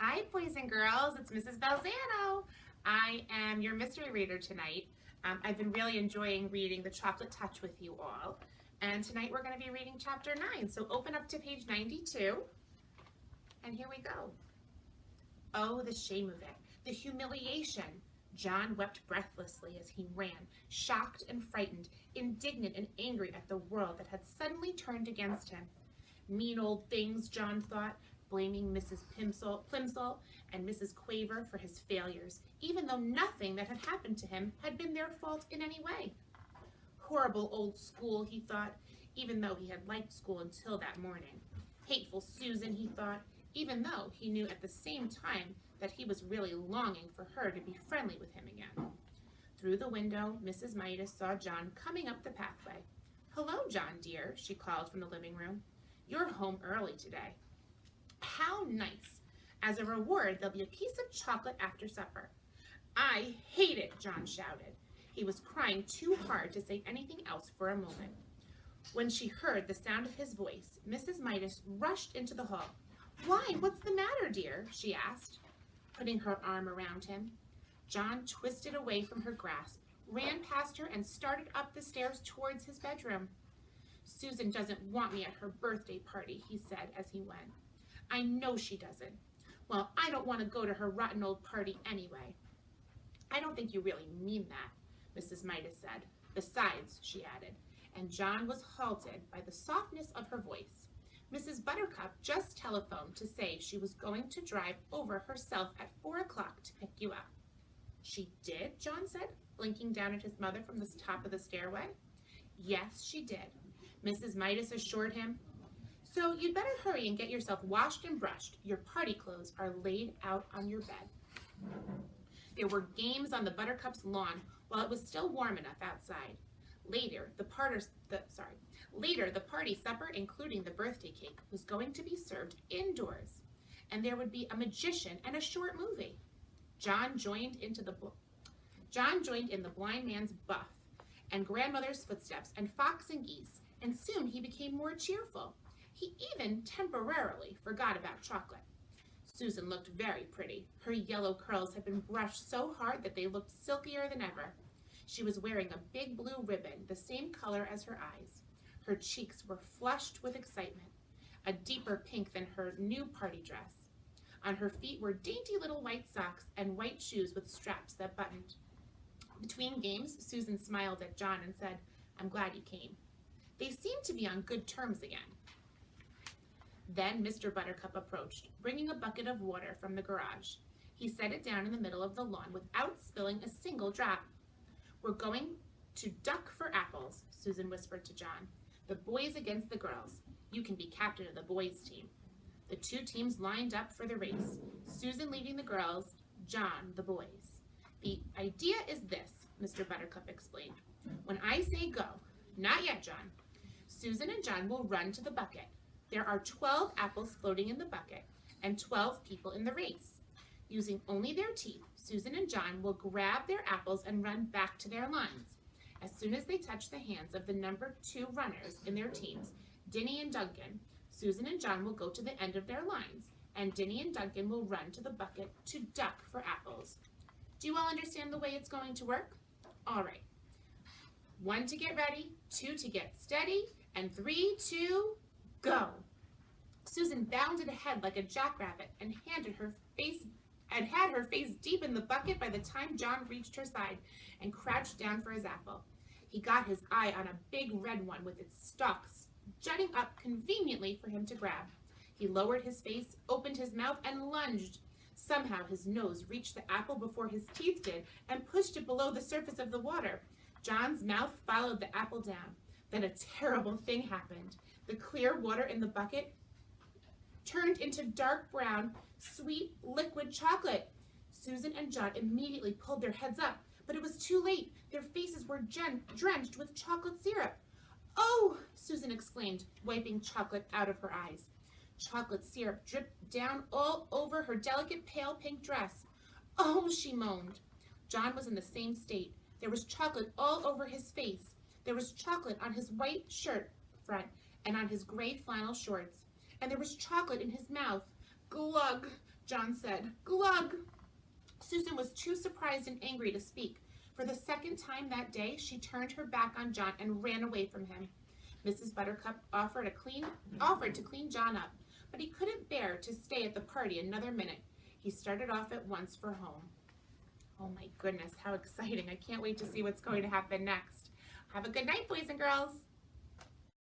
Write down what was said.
Hi, boys and girls. It's Mrs. Balzano. I am your mystery reader tonight. I've been really enjoying reading The Chocolate Touch with you all. And tonight we're going to be reading chapter 9. So open up to page 92. And here we go. Oh, the shame of it. The humiliation. John wept breathlessly as he ran, shocked and frightened, indignant and angry at the world that had suddenly turned against him. Mean old things, John thought, blaming Mrs. Plimsoll and Mrs. Quaver for his failures, even though nothing that had happened to him had been their fault in any way. Horrible old school, he thought, even though he had liked school until that morning. Hateful Susan, he thought, even though he knew at the same time that he was really longing for her to be friendly with him again. Through the window, Mrs. Midas saw John coming up the pathway. "Hello, John, dear," she called from the living room. "You're home early today." "How nice. As a reward, there'll be a piece of chocolate after supper." "I hate it," John shouted. He was crying too hard to say anything else for a moment. When she heard the sound of his voice, Mrs. Midas rushed into the hall. "Why, what's the matter, dear?" she asked, putting her arm around him. John twisted away from her grasp, ran past her, and started up the stairs towards his bedroom. "Susan doesn't want me at her birthday party," he said as he went. "I know she doesn't. Well, I don't want to go to her rotten old party anyway." "I don't think you really mean that," Mrs. Midas said. "Besides," she added, and John was halted by the softness of her voice, "Mrs. Buttercup just telephoned to say she was going to drive over herself at 4 o'clock to pick you up." "She did?" John said, blinking down at his mother from the top of the stairway. "Yes, she did," Mrs. Midas assured him. "So you'd better hurry and get yourself washed and brushed. Your party clothes are laid out on your bed." There were games on the Buttercup's lawn while it was still warm enough outside. Later, the party supper, including the birthday cake, was going to be served indoors, and there would be a magician and a short movie. John joined in the blind man's buff, and grandmother's footsteps, and fox and geese, and soon he became more cheerful. He even temporarily forgot about chocolate. Susan looked very pretty. Her yellow curls had been brushed so hard that they looked silkier than ever. She was wearing a big blue ribbon, the same color as her eyes. Her cheeks were flushed with excitement, a deeper pink than her new party dress. On her feet were dainty little white socks and white shoes with straps that buttoned. Between games, Susan smiled at John and said, "I'm glad you came." They seemed to be on good terms again. Then Mr. Buttercup approached, bringing a bucket of water from the garage. He set it down in the middle of the lawn without spilling a single drop. "We're going to duck for apples," Susan whispered to John. "The boys against the girls. You can be captain of the boys' team." The two teams lined up for the race, Susan leading the girls, John the boys. "The idea is this," Mr. Buttercup explained. "When I say go, not yet, John, Susan and John will run to the bucket. There are 12 apples floating in the bucket and 12 people in the race. Using only their teeth, Susan and John will grab their apples and run back to their lines. As soon as they touch the hands of the number 2 runners in their teams, Dinny and Duncan, Susan and John will go to the end of their lines, and Dinny and Duncan will run to the bucket to duck for apples. Do you all understand the way it's going to work? All right. 1 to get ready, 2 to get steady, and 3 to go." Susan bounded ahead like a jackrabbit and had her face deep in the bucket by the time John reached her side and crouched down for his apple. He got his eye on a big red one with its stalks jutting up conveniently for him to grab. He lowered his face, opened his mouth, and lunged. Somehow his nose reached the apple before his teeth did and pushed it below the surface of the water. John's mouth followed the apple down. Then a terrible thing happened. The clear water in the bucket turned into dark brown, sweet, liquid chocolate. Susan and John immediately pulled their heads up, but it was too late. Their faces were drenched with chocolate syrup. "Oh!" Susan exclaimed, wiping chocolate out of her eyes. Chocolate syrup dripped down all over her delicate pale pink dress. "Oh!" she moaned. John was in the same state. There was chocolate all over his face. There was chocolate on his white shirt front and on his gray flannel shorts. And there was chocolate in his mouth. Glug, John said, "Glug." Susan was too surprised and angry to speak. For the second time that day, she turned her back on John and ran away from him. Mrs. Buttercup offered to clean John up, but he couldn't bear to stay at the party another minute. He started off at once for home. Oh my goodness, how exciting. I can't wait to see what's going to happen next. Have a good night, boys and girls.